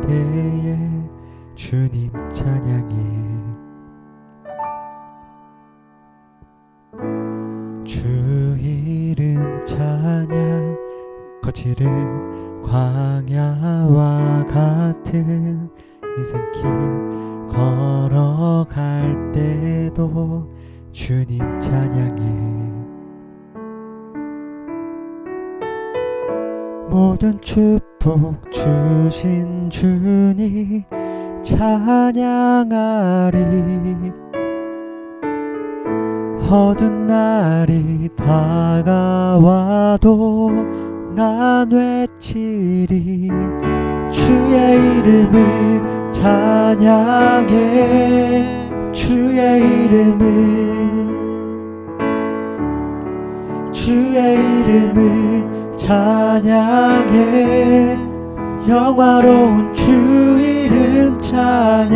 때에 주님 찬양해. 주 이름 찬양. 거칠은 광야와 같은 인생길 걸어갈 때도 주님 찬양해. 모든 축복 주신 주님 찬양하리. 어두운 날이 다가와도 난 외치리. 주의 이름을 찬양해. 주의 이름을 찬양해. 영화로운 주 이름 찬양.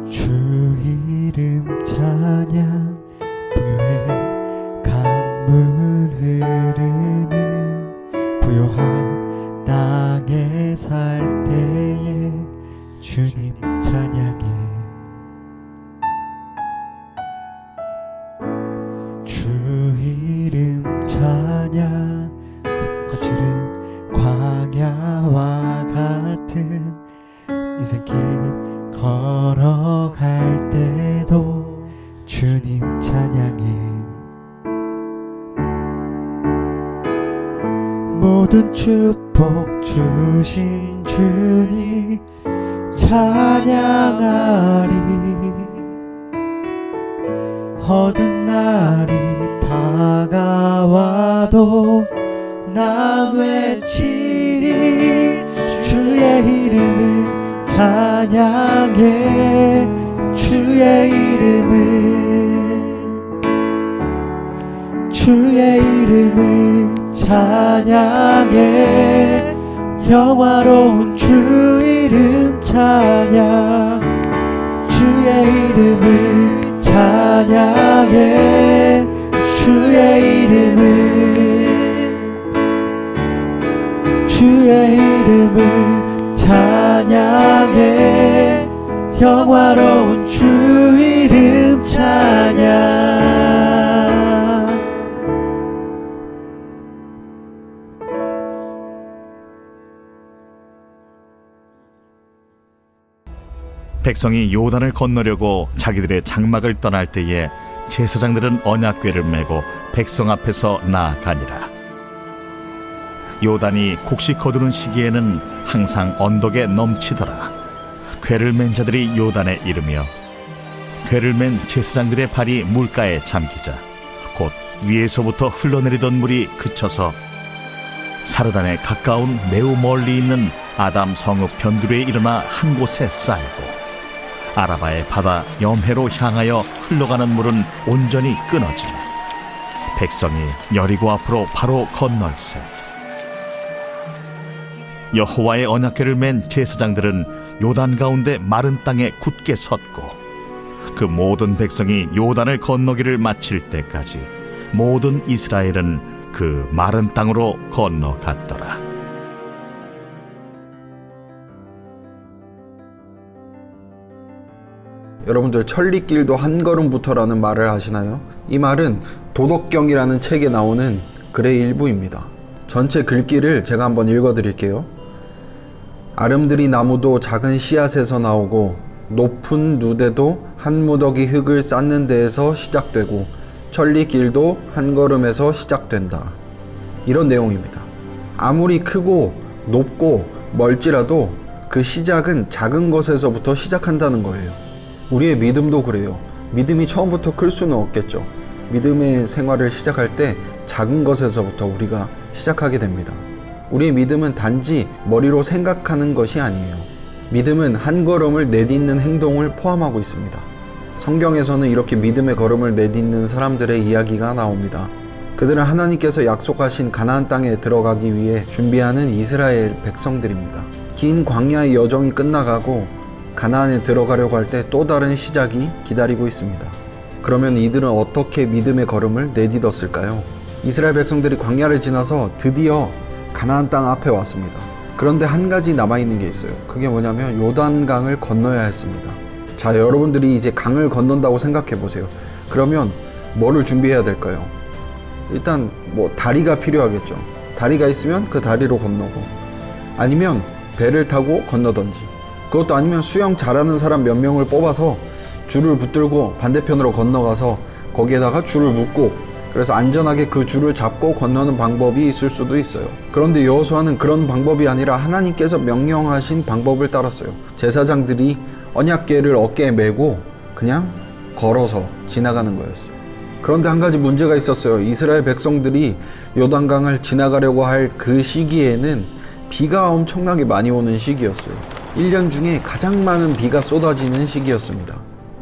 주 이름 찬양. 부요해 강물 흐르는 부요한 땅에 살 때에 주님 찬양해. 주 이름 찬양. 거칠은 광야와 같은 인생길 걸어갈 때도 주님 찬양해. 모든 축복 주신 주님 찬양하리. 어두운 날이 다가와도 난 외치리. 주의 이름을 찬양해. 주의 이름을 찬양해. 영화로운 주 이름 찬양. 주의 이름을 찬양해. 주의 이름을 찬양해. 영화로운 주 이름 찬양. 백성이 요단을 건너려고 자기들의 장막을 떠날 때에 제사장들은 언약궤를 메고 백성 앞에서 나아가니라. 요단이 곡식 거두는 시기에는 항상 언덕에 넘치더라. 궤를 맨 자들이 요단에 이르며 궤를 맨 제사장들의 발이 물가에 잠기자 곧 위에서부터 흘러내리던 물이 그쳐서 사르단에 가까운 매우 멀리 있는 아담 성읍 변두리에 일어나 한 곳에 쌓이고 아라바의 바다 염해로 향하여 흘러가는 물은 온전히 끊어지며 백성이 여리고 앞으로 바로 건널세. 여호와의 언약궤를 맨 제사장들은 요단 가운데 마른 땅에 굳게 섰고 그 모든 백성이 요단을 건너기를 마칠 때까지 모든 이스라엘은 그 마른 땅으로 건너갔더라. 여러분들 천리길도 한 걸음부터라는 말을 아시나요? 이 말은 도덕경이라는 책에 나오는 글의 일부입니다. 전체 글귀를 제가 한번 읽어드릴게요. 아름드리 나무도 작은 씨앗에서 나오고 높은 누대도 한 무더기 흙을 쌓는 데에서 시작되고 천리길도 한 걸음에서 시작된다. 이런 내용입니다. 아무리 크고 높고 멀지라도 그 시작은 작은 것에서부터 시작한다는 거예요. 우리의 믿음도 그래요. 믿음이 처음부터 클 수는 없겠죠. 믿음의 생활을 시작할 때 작은 것에서부터 우리가 시작하게 됩니다. 우리의 믿음은 단지 머리로 생각하는 것이 아니에요. 믿음은 한 걸음을 내딛는 행동을 포함하고 있습니다. 성경에서는 이렇게 믿음의 걸음을 내딛는 사람들의 이야기가 나옵니다. 그들은 하나님께서 약속하신 가나안 땅에 들어가기 위해 준비하는 이스라엘 백성들입니다. 긴 광야의 여정이 끝나가고 가나안에 들어가려고 할 때 또 다른 시작이 기다리고 있습니다. 그러면 이들은 어떻게 믿음의 걸음을 내딛었을까요? 이스라엘 백성들이 광야를 지나서 드디어 가나안 땅 앞에 왔습니다. 그런데 한 가지 남아있는 게 있어요. 그게 뭐냐면 요단강을 건너야 했습니다. 자, 여러분들이 이제 강을 건넌다고 생각해 보세요. 그러면 뭐를 준비해야 될까요? 일단 뭐 다리가 필요하겠죠. 다리가 있으면 그 다리로 건너고, 아니면 배를 타고 건너던지, 그것도 아니면 수영 잘하는 사람 몇 명을 뽑아서 줄을 붙들고 반대편으로 건너가서 거기에다가 줄을 묶고, 그래서 안전하게 그 줄을 잡고 건너는 방법이 있을 수도 있어요. 그런데 여호수아는 그런 방법이 아니라 하나님께서 명령하신 방법을 따랐어요. 제사장들이 언약궤를 어깨에 메고 그냥 걸어서 지나가는 거였어요. 그런데 한 가지 문제가 있었어요. 이스라엘 백성들이 요단강을 지나가려고 할 그 시기에는 비가 엄청나게 많이 오는 시기였어요. 1년 중에 가장 많은 비가 쏟아지는 시기였습니다.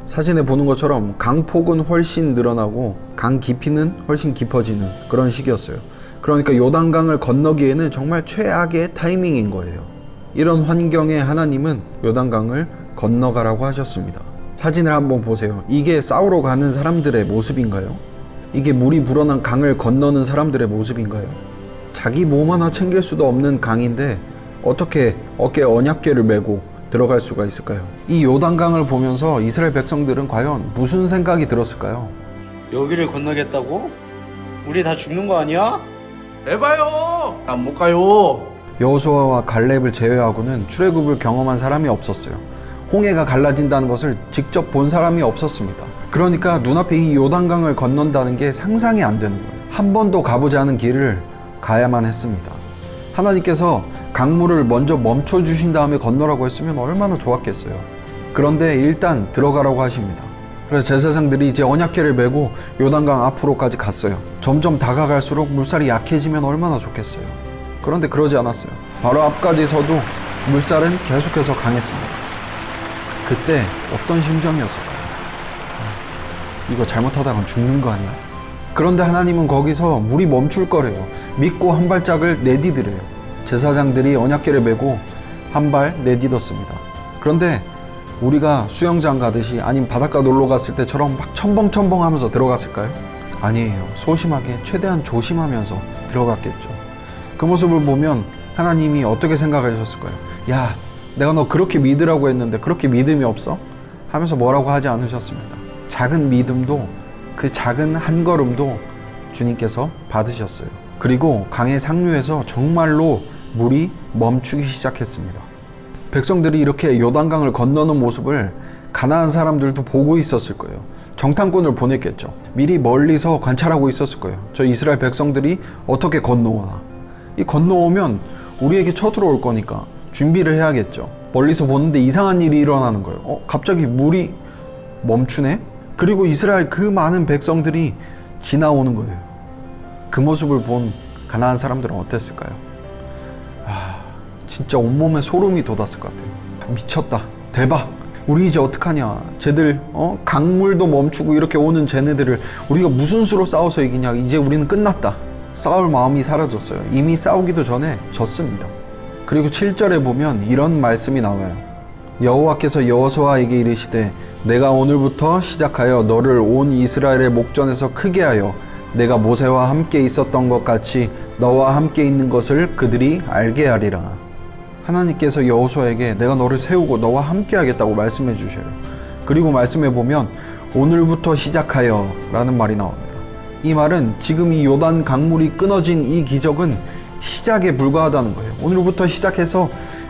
사진에 보는 것처럼 강폭은 훨씬 늘어나고 강 깊이는 훨씬 깊어지는 그런 시기였어요. 그러니까 요단강을 건너기에는 정말 최악의 타이밍인 거예요. 이런 환경에 하나님은 요단강을 건너가라고 하셨습니다. 사진을 한번 보세요. 이게 싸우러 가는 사람들의 모습인가요? 이게 물이 불어난 강을 건너는 사람들의 모습인가요? 자기 몸 하나 챙길 수도 없는 강인데 어떻게 어깨에 언약궤를 메고 들어갈 수가 있을까요? 이 요단강을 보면서 이스라엘 백성들은 과연 무슨 생각이 들었을까요? 여기를 건너겠다고? 우리 다 죽는 거 아니야? 해봐요. 난 못 가요. 여호수아와 갈렙을 제외하고는 출애굽을 경험한 사람이 없었어요. 홍해가 갈라진다는 것을 직접 본 사람이 없었습니다. 그러니까 눈앞에 이 요단강을 건넌다는 게 상상이 안 되는 거예요. 한 번도 가보지 않은 길을 가야만 했습니다. 하나님께서 강물을 먼저 멈춰주신 다음에 건너라고 했으면 얼마나 좋았겠어요. 그런데 일단 들어가라고 하십니다. 그래서 제사장들이 이제 언약궤를 메고 요단강 앞으로까지 갔어요. 점점 다가갈수록 물살이 약해지면 얼마나 좋겠어요. 그런데 그러지 않았어요. 바로 앞까지 서도 물살은 계속해서 강했습니다. 그때 어떤 심정이었을까요? 이거 잘못하다간 죽는 거 아니야? 그런데 하나님은 거기서 물이 멈출 거래요. 믿고 한 발짝을 내디디래요. 제사장들이 언약궤를 메고 한 발 내딛었습니다. 그런데 우리가 수영장 가듯이 아니면 바닷가 놀러 갔을 때처럼 막 첨벙첨벙 하면서 들어갔을까요? 아니에요. 소심하게 최대한 조심하면서 들어갔겠죠. 그 모습을 보면 하나님이 어떻게 생각하셨을까요? 야, 내가 너 그렇게 믿으라고 했는데 그렇게 믿음이 없어? 하면서 뭐라고 하지 않으셨습니다. 작은 믿음도, 그 작은 한 걸음도 주님께서 받으셨어요. 그리고 강의 상류에서 정말로 물이 멈추기 시작했습니다. 백성들이 이렇게 요단강을 건너는 모습을 가나안 사람들도 보고 있었을 거예요. 정탐꾼을 보냈겠죠. 미리 멀리서 관찰하고 있었을 거예요. 저 이스라엘 백성들이 어떻게 건너오나. 이 건너오면 우리에게 쳐들어올 거니까 준비를 해야겠죠. 멀리서 보는데 이상한 일이 일어나는 거예요. 갑자기 물이 멈추네? 그리고 이스라엘 그 많은 백성들이 지나오는 거예요. 그 모습을 본 가나안 사람들은 어땠을까요? 진짜 온몸에 소름이 돋았을 것 같아요. 미쳤다. 대박. 우리 이제 어떡하냐. 쟤들 강물도 멈추고 이렇게 오는 쟤네들을 우리가 무슨 수로 싸워서 이기냐. 이제 우리는 끝났다. 싸울 마음이 사라졌어요. 이미 싸우기도 전에 졌습니다. 그리고 7절에 보면 이런 말씀이 나와요. 여호와께서 여호수아에게 이르시되 내가 오늘부터 시작하여 너를 온 이스라엘의 목전에서 크게 하여 내가 모세와 함께 있었던 것 같이 너와 함께 있는 것을 그들이 알게 하리라. 하나님께서 여호수아에게 내가 너를 세우고 너와 함께 하겠다고 말씀해 주셔요. 그리고 말씀해 보면 오늘부터 시작하여 라는 말이 나옵니다. 이 말은 지금 이 요단 강물이 끊어진 이 기적은 시작에 불과하다는 거예요. 오늘부터 시작해서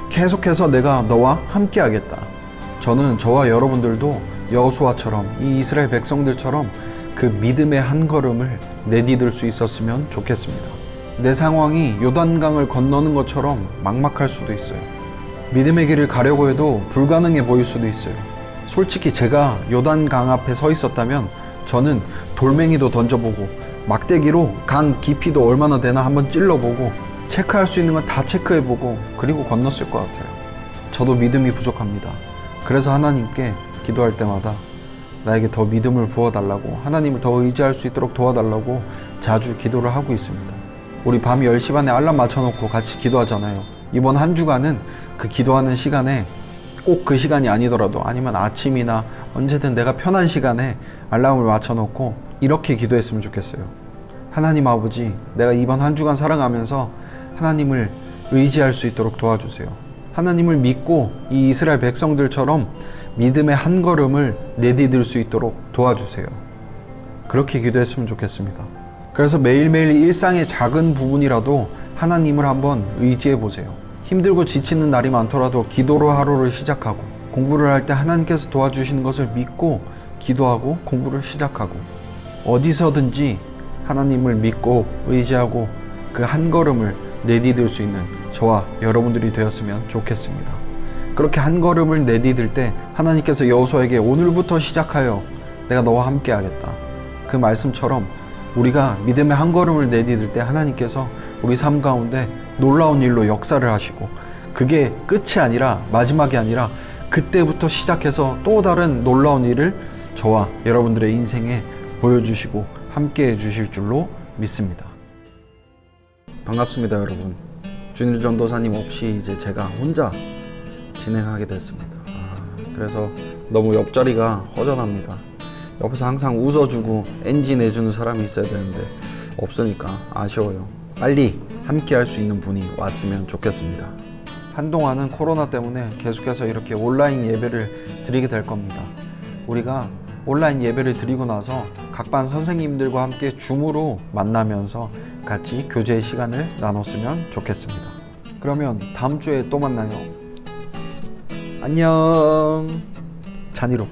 계속해서 내가 너와 함께 하겠다. 저는 저와 여러분들도 여호수아처럼 이 이스라엘 백성들처럼 그 믿음의 한 걸음을 내디딜 수 있었으면 좋겠습니다. 내 상황이 요단강을 건너는 것처럼 막막할 수도 있어요. 믿음의 길을 가려고 해도 불가능해 보일 수도 있어요. 솔직히 제가 요단강 앞에 서 있었다면 저는 돌멩이도 던져보고 막대기로 강 깊이도 얼마나 되나 한번 찔러보고 체크할 수 있는 건 다 체크해보고 그리고 건넜을 것 같아요. 저도 믿음이 부족합니다. 그래서 하나님께 기도할 때마다 나에게 더 믿음을 부어달라고, 하나님을 더 의지할 수 있도록 도와달라고 자주 기도를 하고 있습니다. 우리 밤 10시 반에 알람 맞춰놓고 같이 기도하잖아요. 이번 한 주간은 그 기도하는 시간에 꼭 그 시간이 아니더라도 아니면 아침이나 언제든 내가 편한 시간에 알람을 맞춰놓고 이렇게 기도했으면 좋겠어요. 하나님 아버지, 내가 이번 한 주간 살아가면서 하나님을 의지할 수 있도록 도와주세요. 하나님을 믿고 이 이스라엘 백성들처럼 믿음의 한 걸음을 내디딜 수 있도록 도와주세요. 그렇게 기도했으면 좋겠습니다. 그래서 매일매일 일상의 작은 부분이라도 하나님을 한번 의지해 보세요. 힘들고 지치는 날이 많더라도 기도로 하루를 시작하고, 공부를 할 때 하나님께서 도와주시는 것을 믿고 기도하고 공부를 시작하고, 어디서든지 하나님을 믿고 의지하고 그 한 걸음을 내디딜 수 있는 저와 여러분들이 되었으면 좋겠습니다. 그렇게 한 걸음을 내디딜 때 하나님께서 여호수아에게 오늘부터 시작하여 내가 너와 함께 하겠다, 그 말씀처럼 우리가 믿음의 한 걸음을 내디딜 때 하나님께서 우리 삶 가운데 놀라운 일로 역사를 하시고, 그게 끝이 아니라 마지막이 아니라 그때부터 시작해서 또 다른 놀라운 일을 저와 여러분들의 인생에 보여주시고 함께 해주실 줄로 믿습니다. 반갑습니다, 여러분. 준일 전도사님 없이 이제 제가 혼자 진행하게 됐습니다. 그래서 너무 옆자리가 허전합니다. 옆에서 항상 웃어주고 엔지 내주는 사람이 있어야 되는데 없으니까 아쉬워요. 빨리 함께 할 수 있는 분이 왔으면 좋겠습니다. 한동안은 코로나 때문에 계속해서 이렇게 온라인 예배를 드리게 될 겁니다. 우리가 온라인 예배를 드리고 나서 각 반 선생님들과 함께 줌으로 만나면서 같이 교제의 시간을 나눴으면 좋겠습니다. 그러면 다음 주에 또 만나요. 안녕. 잔이로.